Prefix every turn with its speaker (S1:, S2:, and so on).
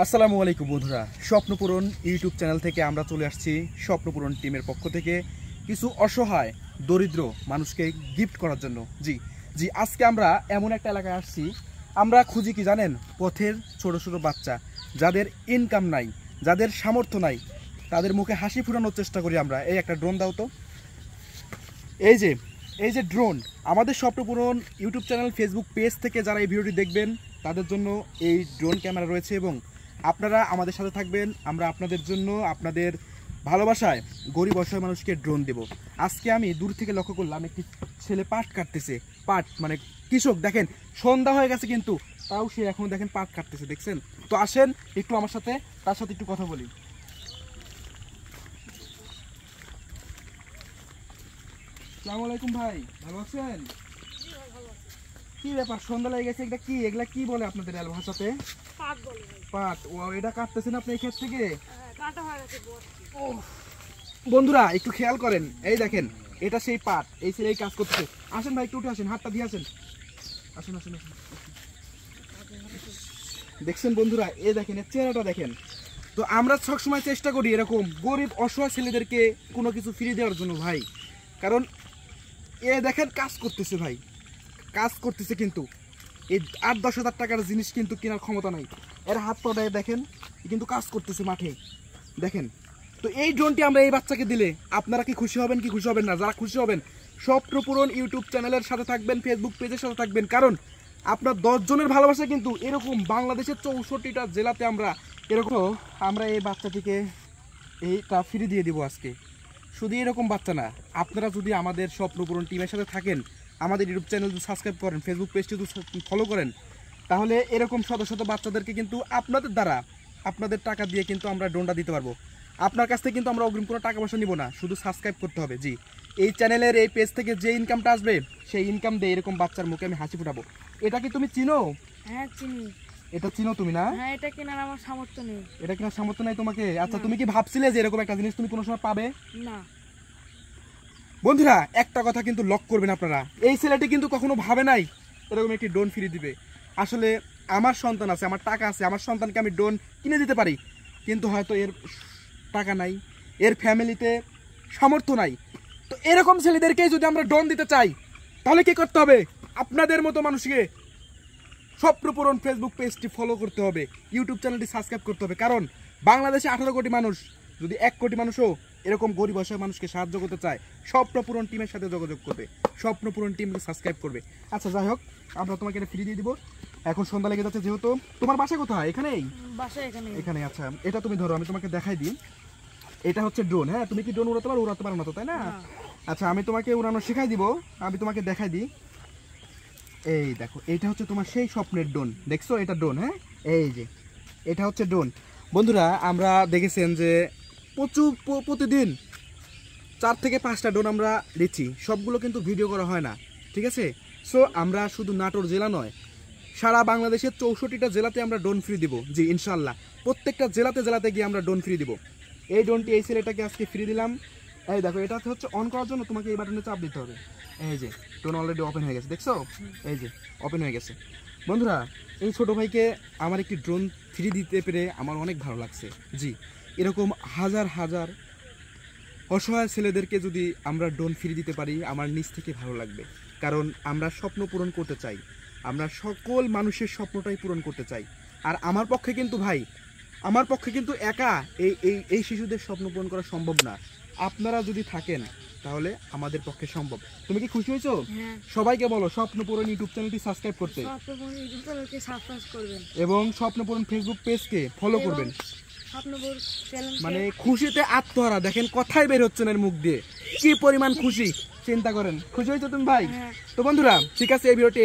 S1: আসসালামু আলাইকুম বন্ধুরা, স্বপ্নপূরণ ইউটিউব চ্যানেল থেকে আমরা চলে আসছি। স্বপ্নপূরণ টিমের পক্ষ থেকে কিছু অসহায় দরিদ্র মানুষকে গিফট করার জন্য। জি জি আজকে আমরা এমন একটা এলাকায় আসছি, আমরা খুঁজি কি জানেন? পথের ছোট ছোট বাচ্চা, যাদের ইনকাম নাই, যাদের সামর্থ্য নাই, তাদের মুখে হাসি ফোটানোর চেষ্টা করি আমরা। এই একটা ড্রোন দাও তো। এই যে ড্রোন, আমাদের স্বপ্নপূরণ ইউটিউব চ্যানেল ফেসবুক পেজ থেকে যারা এই ভিডিওটি দেখবেন তাদের জন্য এই ড্রোন ক্যামেরা রয়েছে এবং আপনারা আমাদের সাথে থাকবেন। আমরা আপনাদের জন্য, আপনাদের ভালোবাসায় গরিব অসহায় মানুষকে ড্রোন দেব। আজকে আমি দূর থেকে লক্ষ্য করলাম একটি ছেলে পাট কাটতেছে। পাট মানে কৃষক, দেখেন সন্ধ্যা হয়ে গেছে কিন্তু তাও সে এখন দেখেন পাট কাটতেছে, দেখছেন তো? আসেন একটু আমার সাথে, তার সাথে একটু কথা বলি। আসসালামু আলাইকুম ভাই, ভালো আছেন? কি ব্যাপার, সন্ধ্যা লেগে গেছে, এটা কি? এগুলা কি বলে আপনাদের ভাষাতে?
S2: পাট বলে ভাই।
S1: পাট। ও, এটা কাটতেছেন আপনি এই ক্ষেত থেকে?
S2: হ্যাঁ, কাটা হয়ে গেছে বস।
S1: ও বন্ধুরা একটু খেয়াল করেন, এই দেখেন এটা সেই পাট, এই ছেলে এই কাজ করতেছে। আসেন ভাই একটু উঠে আসেন, হাতটা দিয়ে আসেন। আসেন আসেন আসেন। দেখছেন বন্ধুরা, এই দেখেন এর চেহারাটা দেখেন। তো আমরা সবসময় চেষ্টা করি এরকম গরিব অসহায় ছেলেদেরকে কোনো কিছু ফিরিয়ে দেওয়ার জন্য ভাই, কারণ এ দেখেন কাজ করতেছে ভাই, কাজ করতেছে কিন্তু এই 8-10 হাজার টাকার জিনিস কিন্তু কেনার ক্ষমতা নাই। এর হাত পা দেখেন, কিন্তু কাজ করতেছে মাঠে, দেখেন। তো এই ড্রোনটি আমরা এই বাচ্চাকে দিলে আপনারা কি খুশি হবেন কি খুশি হবেন না? যারা খুশি হবেন স্বপ্নপূরণ ইউটিউব চ্যানেলের সাথে থাকবেন, ফেসবুক পেজের সাথে থাকবেন, কারণ আপনার 10 জনের ভালোবাসা কিন্তু এরকম বাংলাদেশের 64টা জেলাতে আমরা এই বাচ্চাটিকে এইটা ফ্রি দিয়ে দিব আজকে। শুধু এরকম বাচ্চা না, আপনারা যদি আমাদের স্বপ্নপূরণ টিমের সাথে থাকেন, আমাদের ইউটিউব চ্যানেল যদি সাবস্ক্রাইব করেন, ফেসবুক পেজটি যদি ফলো করেন, তাহলে এরকম শত শত বাচ্চাদেরকে কিন্তু আপনাদের দ্বারা, আপনাদের টাকা দিয়ে কিন্তু আমরা ড্রোনটা দিতে পারবো। আপনার কাছ থেকে কিন্তু আমরা অগ্রিম কোনো টাকা পয়সা নিব না, শুধু সাবস্ক্রাইব করতে হবে। জি, এই চ্যানেলের এই পেজ থেকে যে ইনকামটা আসবে সেই ইনকাম দিয়ে এরকম বাচ্চার মুখে আমি হাসি ফুটাবো। এটা কি তুমি চিনো?
S2: হ্যাঁ চিনি।
S1: এটা চিনো তুমি না?
S2: হ্যাঁ, এটা কেনার আমার সামর্থ্য নেই।
S1: এটা কিনা সামর্থ্য নাই তোমাকে? আচ্ছা, তুমি কি ভাবছিলে যে এরকম একটা জিনিস তুমি কোনো সময় পাবে?
S2: না।
S1: বন্ধুরা একটা কথা কিন্তু লক করবেন আপনারা, এই ছেলেটি কিন্তু কখনো ভাবে নাই এরকম একটি ড্রোন ফ্রি দিবে। আসলে আমার সন্তান আছে, আমার টাকা আছে, আমার সন্তানকে আমি ড্রোন কিনে দিতে পারি, কিন্তু হয়তো এর টাকা নাই, এর ফ্যামিলিতে সামর্থ্য নাই। তো এরকম ছেলেদেরকে যদি আমরা ড্রোন দিতে চাই, তাহলে কি করতে হবে? আপনাদের মতো মানুষকে স্বপ্নপূরণ ফেসবুক পেজটি ফলো করতে হবে, ইউটিউব চ্যানেলটি সাবস্ক্রাইব করতে হবে, কারণ বাংলাদেশে 18 কোটি মানুষ, যদি 1 কোটি মানুষও এরকম গরিব অসহায় মানুষকে সাহায্য করতে চায়, স্বপ্নপূরণ টিমের সাথে যোগাযোগ করবে, স্বপ্নপূরণ টিমকে সাবস্ক্রাইব করবে। আচ্ছা যাই হোক, আমরা তোমাকে এটা ফ্রি দিয়ে দিব। এখন সন্ধ্যা লেগে যাচ্ছে, যেহেতু তোমার বাসা কোথায়? এখানেই?
S2: বাসা এখানে।
S1: এখানে। আচ্ছা, এটা তুমি ধরো, আমি তোমাকে দেখাই দিই। এটা হচ্ছে ড্রোন। হ্যাঁ, তুমি কি ড্রোন উড়াতে পারো? উড়াতে পারো না তো, তাই না? আচ্ছা, আমি তোমাকে উড়ানো শেখাই দিব, আমি তোমাকে দেখাই দিই। এই দেখো, এটা হচ্ছে তোমার সেই স্বপ্নের ড্রোন, দেখছো? এটা ড্রোন। হ্যাঁ, এই যে এটা হচ্ছে ড্রোন। বন্ধুরা আমরা দেখেছেন যে প্রতিদিন 4 থেকে 5টা ড্রোন আমরা দিচ্ছি, সবগুলো কিন্তু ভিডিও করা হয় না, ঠিক আছে? সো আমরা শুধু নাটোর জেলা নয়, সারা বাংলাদেশের 64টা জেলাতে আমরা ড্রোন ফ্রি দিব। জি ইনশাল্লাহ, প্রত্যেকটা জেলাতে গিয়ে আমরা ড্রোন ফ্রি দিব। এই ড্রোনটি এই ছেলেটাকে আজকে ফ্রি দিলাম। এই দেখো, এটা হচ্ছে অন করার জন্য তোমাকে এই বাটনে চাপ দিতে হবে। এই যে ড্রোন অলরেডি ওপেন হয়ে গেছে, দেখছো? এই যে ওপেন হয়ে গেছে। বন্ধুরা এই ছোট ভাইকে আমার একটি ড্রোন ফ্রি দিতে পেরে আমার অনেক ভালো লাগছে। জি, এরকম হাজার হাজার অসহায় ছেলেদেরকে যদি আমরা ড্রোন ফ্রি দিতে পারি, আমার নিজ থেকে ভালো লাগবে, কারণ আমরা স্বপ্ন পূরণ করতে চাই, আমরা সকল মানুষের স্বপ্নটাই পূরণ করতে চাই। আর আমার পক্ষে কিন্তু একা এই শিশুদের স্বপ্ন পূরণ করা সম্ভব না। আপনারা যদি থাকেন তাহলে আমাদের পক্ষে সম্ভব। তুমি কি খুশি হয়েছো?
S2: হ্যাঁ।
S1: সবাইকে বলো স্বপ্নপূরণ ইউটিউব চ্যানেলটি সাবস্ক্রাইব করতে,
S2: স্বপ্নপূরণ ইউটিউব চ্যানেলকে সাবস্ক্রাইব করবেন
S1: এবং স্বপ্নপূরণ ফেসবুক পেজকে ফলো করবেন।
S2: স্বপ্নপূরণ চ্যানেলকে
S1: মানে খুশিতে আত্মহারা, দেখেন কথাই বের হচ্ছে না এর মুখ দিয়ে, কি পরিমাণ খুশি চিন্তা করেন। খুশি হয়েছো তুমি ভাই?
S2: হ্যাঁ।
S1: তো বন্ধুরা ঠিক আছে, এই ভিডিওটি